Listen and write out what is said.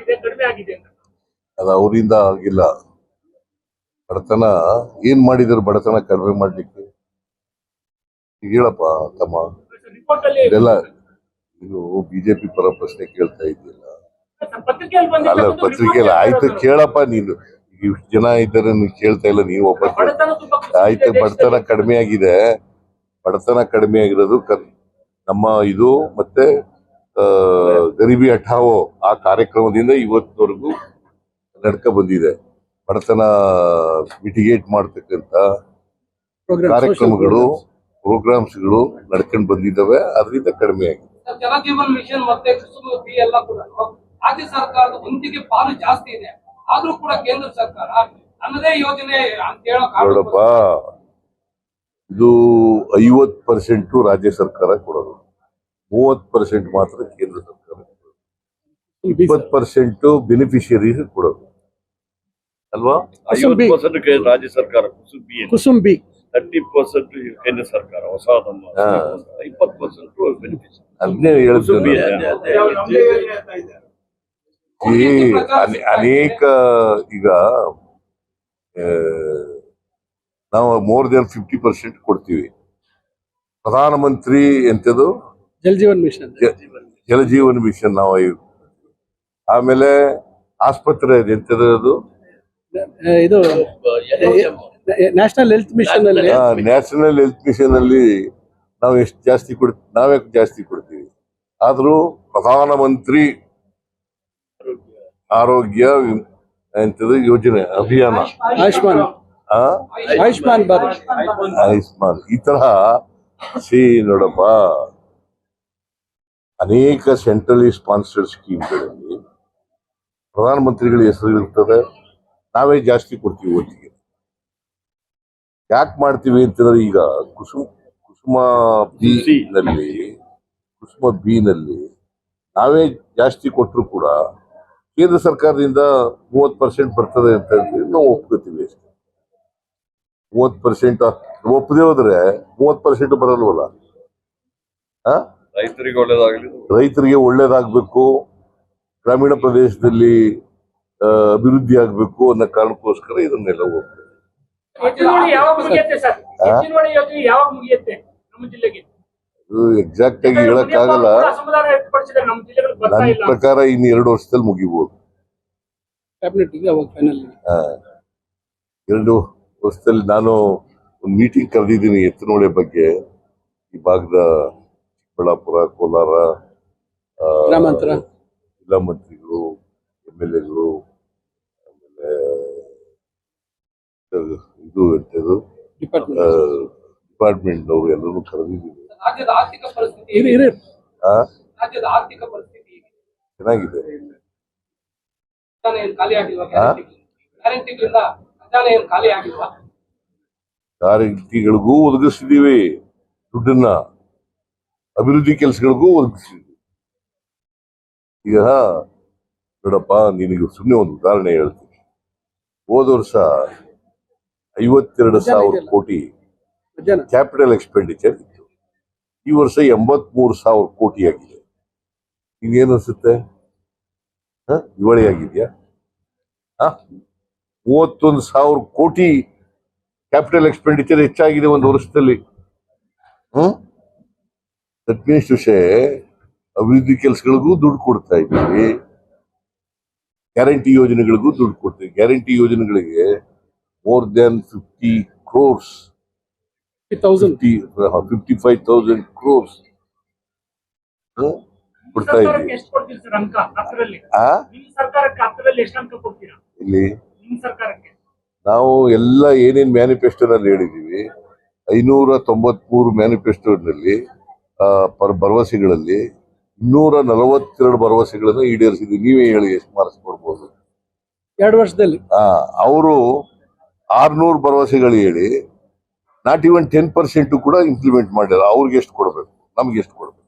ಆಗಿದೆ, ಕಡಿಮೆ ಆಗಿದೆ ಅಂತ. ಅದು ಅವರಿಂದ ಆಗಿಲ್ಲ. ಬಡತನ ಏನ್ ಮಾಡಿದ್ರು ಬಡತನ ಕಡಿಮೆ ಮಾಡ್ಲಿಕ್ಕೆ? ಈಗ ಹೇಳಪ್ಪ ತಮ್ಮ. ರಿಪೋರ್ಟ್ ಅಲ್ಲಿ ಇದೆಲ್ಲ ಇದು ಬಿಜೆಪಿ ಪರ ಪ್ರಶ್ನೆ ಕೇಳ್ತಾ ಇದ್ದಿಲ್ಲ. ಪತ್ರಿಕೆಯಲ್ಲಿ ಅಲ್ಲ ಬಂದಿರ್ತಕ್ಕಂಥ ಪತ್ರಿಕೆಯಲ್ಲಿ report ಆಯ್ತು ಹೇಳ್ತಾ ಕೇಳಪ್ಪ. ನೀನು ಇಷ್ಟು ಜನ ಇದ್ದಾರೆ ನೀನು ಕೇಳ್ತಾ ಇಲ್ಲ, ನೀವು ಒಬ್ಬ ಇರೋದು. ಬಡತನ ತುಂಬಾ ಕುಸಿದಿದೆ ಆಯ್ತು. ಬಡತನ ದೇಶದಲ್ಲಿ. ಕಡಿಮೆ ಆಗಿದೆ. ಬಡತನ ಕಡಿಮೆ ಆಗಿರೋದು ನಮ್ಮ ಇದು ಮತ್ತೆ ಗರೀಬಿ ಹಠಾವೋ ಆ ಕಾರ್ಯಕ್ರಮದಿಂದ ಇವತ್ತಿನವರೆಗೂ ನಡ್ಕ ಬಂದಿದೆ. ಬಡತನ ಮಿಟಿಗೇಟ್ ಮಾಡ್ತಕ್ಕಂಥ ಕಾರ್ಯಕ್ರಮಗಳು ಪ್ರೋಗ್ರಾಮ್ಸ್ಗಳು ನಡ್ಕೊಂಡು ಬಂದಿದ್ದಾವೆ. ಅದರಿಂದ ಕಡಿಮೆ ಆಗಿದೆ. ಜಲಜೀವನ್ ಮಿಷನ್ ಮತ್ತೆ ಕುಸುಮ ಬಿ ಎಲ್ಲ ಕೂಡ ರಾಜ್ಯ ಸರ್ಕಾರದ ವಂತಿಗೆ ಪಾಲು ಜಾಸ್ತಿ ಇದೆ. ಆದ್ರೂ ಕೂಡ ಕೇಂದ್ರ ಸರ್ಕಾರ ನನ್ನದೇ ಯೋಜನೆ ಅಂತ ಹೇಳೋ ನೋಡಪ್ಪ, ಇದು 50% ರಾಜ್ಯ ಸರ್ಕಾರ ಕೊಡೋದು, 30% ಮಾತ್ರ ಕೇಂದ್ರ ಸರ್ಕಾರ ಕೊಡೋದು, 20% ಬೆನಿಫಿಷಿಯರೀಸ್ ಕೊಡೋದು ಅಲ್ವಾ? 50% ರಾಜ್ಯ ಸರ್ಕಾರ ಕುಸುಮ್ ಬಿ 30% ಕೇಂದ್ರ ಸರ್ಕಾರ ಹೊಸ 20% ಬೆನಿಫಿಷಿಯರಿ. ಅದನ್ನೇ ಹೇಳ್ತೀನಿ. ಅನೇಕ ಈಗ ನಾವು ಮೋರ್ ದೆನ್ 50% ಕೊಡ್ತೀವಿ. ಪ್ರಧಾನಮಂತ್ರಿ ಎಂತದು ಜಲ್ ಜೀವನ್ ಮಿಷನ್, ಜಲಜೀವನ್ ಮಿಷನ್ ನಾವು ಆಮೇಲೆ ಆಸ್ಪತ್ರೆ ಎಂತದು ಅದು ಇದು ನ್ಯಾಷನಲ್ ಹೆಲ್ತ್ ಮಿಷನ್ ಅಲ್ಲಿ ನ್ಯಾಷನಲ್ ಹೆಲ್ತ್ ಮಿಷನ್ ಅಲ್ಲಿ ನಾವು ಎಷ್ಟು ಜಾಸ್ತಿ ನಾವೇ ಜಾಸ್ತಿ ಕೊಡ್ತೀವಿ. ಆದ್ರೂ ಪ್ರಧಾನಮಂತ್ರಿ ಆರೋಗ್ಯ ಎಂತದು ಯೋಜನೆ ಅಭಿಯಾನ, ಆಯುಷ್ಮಾನ್ ಭಾರತ್, ಆಯುಷ್ಮಾನ್ ಈ ತರ ನೋಡಪ್ಪ, ಅನೇಕ ಸೆಂಟ್ರಲಿ ಸ್ಪಾನ್ಸರ್ಡ್ ಸ್ಕೀಮ್ಗಳಲ್ಲಿ ಪ್ರಧಾನಮಂತ್ರಿಗಳ ಹೆಸರು ಇರ್ತದೆ. ನಾವೇ ಜಾಸ್ತಿ ಕೊಡ್ತೀವಿ ಒಟ್ಟಿಗೆ. ಯಾಕೆ ಮಾಡ್ತೀವಿ ಅಂತಂದ್ರೆ ಈಗ ಕುಸುಮ ಬಿ ನಲ್ಲಿ ನಾವೇ ಜಾಸ್ತಿ ಕೊಟ್ಟರು ಕೂಡ ಕೇಂದ್ರ ಸರ್ಕಾರದಿಂದ 30% ಬರ್ತದೆ ಅಂತ ನಾವು ಒಪ್ಕೋತೀವಿ ಅಷ್ಟೇ. 30% ಒಪ್ಪದೇ ಹೋದ್ರೆ 30% ಬರಲ್ವಲ್ಲ. ರೈತರಿಗೆ ಒಳ್ಳೇದಾಗ್ಬೇಕು, ಗ್ರಾಮೀಣ ಪ್ರದೇಶದಲ್ಲಿ ಅಭಿವೃದ್ಧಿ ಆಗ್ಬೇಕು ಅನ್ನೋ ಕಾರಣಕ್ಕೋಸ್ಕರ ಇದನ್ನೆಲ್ಲ ಹೋಗ್ತದೆ. ಯಾವಾಗ ಮುಗಿಯುತ್ತೆ ಸರ್? ಎತ್ತಿನಹೊಳೆ ಯೋಜನೆ ಯಾವಾಗ ಮುಗಿಯುತ್ತೆ ನಮ್ಮ ಜಿಲ್ಲೆಗೆ? ಎಕ್ಸಾಕ್ಟ್ ಆಗಿ ಹೇಳಕ್ಕಾಗಲ್ಲ. ಅಸಮಾಧಾನ ವ್ಯಕ್ತಪಡಿಸಿದ್ದಾರೆ ನಮ್ಮ ಜಿಲ್ಲೆಗಳು ಬರ್ತಾ ನನ್ನ ಇಲ್ಲ. ಪ್ರಕಾರ ಇನ್ನು 2 ವರ್ಷದಲ್ಲಿ ಮುಗಿಬಹುದು. 2 ವರ್ಷದಲ್ಲಿ ನಾನು ಒಂದು ಮೀಟಿಂಗ್ ಕರೆದಿದ್ದೀನಿ ಎತ್ತಿನಹೊಳೆ ಬಗ್ಗೆ. ಈ ಭಾಗದ ಚಿಕ್ಕಬಳ್ಳಾಪುರ, ಕೋಲಾರ ಜಿಲ್ಲಾ ಮಂತ್ರಿಗಳು, MLAಗಳು, ಆಮೇಲೆ ಇದು ಎಂತದು ಡಿಪಾರ್ಟ್ಮೆಂಟ್ ಅವರು ಎಲ್ಲರೂ ಕರೆದಿದ್ದೀನಿ. ರಾಜ್ಯದ ಆರ್ಥಿಕ ಪರಿಸ್ಥಿತಿ ರಾಜ್ಯದ ಆರ್ಥಿಕ ಪರಿಸ್ಥಿತಿ ಚೆನ್ನಾಗಿದೆ. ಖಜಾನೆ ಏನು ಖಾಲಿ ಆಗಿಲ್ವಾ? ಗ್ಯಾರಂಟಿಗಳಿಂದ ಖಜಾನೆ ಏನು ಖಾಲಿ ಆಗಿಲ್ವಾ? ಗ್ಯಾರಂಟಿಗಳಿಗೂ ಒದಗಿಸಿದೀವಿ ದುಡ್ಡನ್ನ, ಅಭಿವೃದ್ಧಿ ಕೆಲಸಗಳಿಗೂ ಒದಗಿಸಿದ್ವಿ. ಈಗ ನೋಡಪ್ಪ, ನಿನಗೆ ಸುಮ್ಮನೆ ಒಂದು ಉದಾಹರಣೆ ಹೇಳ್ತೀನಿ. ಹೋದ ವರ್ಷ 52,000 ಕೋಟಿ ಕ್ಯಾಪಿಟಲ್ ಎಕ್ಸ್ಪೆಂಡಿಚರ್ ಇತ್ತು. ಈ ವರ್ಷ 83,000 ಕೋಟಿ ಆಗಿದೆ. ಇನ್ನೇನು ಅನ್ಸುತ್ತೆ? ದಿವಾಳಿ ಆಗಿದ್ಯಾ? 31,000 ಕೋಟಿ ಕ್ಯಾಪಿಟಲ್ ಎಕ್ಸ್ಪೆಂಡಿಚರ್ ಹೆಚ್ಚಾಗಿದೆ ಒಂದು ವರ್ಷದಲ್ಲಿ. ದಟ್ ಮೀನ್ಸ್ ಟು ಸೇ ಅಭಿವೃದ್ಧಿ ಕೆಲಸಗಳಿಗೂ ದುಡ್ಡು ಕೊಡ್ತಾ ಇದ್ದೀವಿ, ಗ್ಯಾರಂಟಿ ಯೋಜನೆಗಳಿಗೂ ದುಡ್ಡು ಕೊಡ್ತೀವಿ. ಗ್ಯಾರಂಟಿ ಯೋಜನೆಗಳಿಗೆ more than 50 crores, 55,000 crores ಕೊಡ್ತಾ ಇದ್ದೀವಿ. ಎಷ್ಟು ಕೊಡ್ತೀರಿ ಸರ್ ಅಂಕ? ನಿಮ್ಮ ಸರ್ಕಾರಕ್ಕೆ ಹತ್ತರಲ್ಲಿ ಎಷ್ಟು ಅಂಕ ಕೊಡ್ತೀರಾ? ಇಲ್ಲಿ ನಿಮ್ಮ ಸರ್ಕಾರಕ್ಕೆ ನಾವು ಎಲ್ಲ ಏನೇನ್ ಮ್ಯಾನಿಫೆಸ್ಟೋನಲ್ಲಿ ಹೇಳಿದೀವಿ, 593 ಮ್ಯಾನಿಫೆಸ್ಟೋನಲ್ಲಿ ಭರವಸೆಗಳಲ್ಲಿ 242 ಭರವಸೆಗಳನ್ನು ಈಡೇರಿಸಿದ್ವಿ. ನೀವೇ ಹೇಳಿ ಎಷ್ಟು ಮಾರ್ಕ್ಸ್ ಕೊಡ್ಬೋದು? 2 ವರ್ಷದಲ್ಲಿ ಅವರು 600 ಭರವಸೆಗಳು ಹೇಳಿ ನಾಟ್ ಇವನ್ 10% ಕೂಡ ಇಂಪ್ಲಿಮೆಂಟ್ ಮಾಡಿಲ್ಲ. ಅವ್ರಿಗೆ ಎಷ್ಟು ಕೊಡ್ಬೇಕು, ನಮ್ಗೆ ಎಷ್ಟು ಕೊಡ್ಬೇಕು?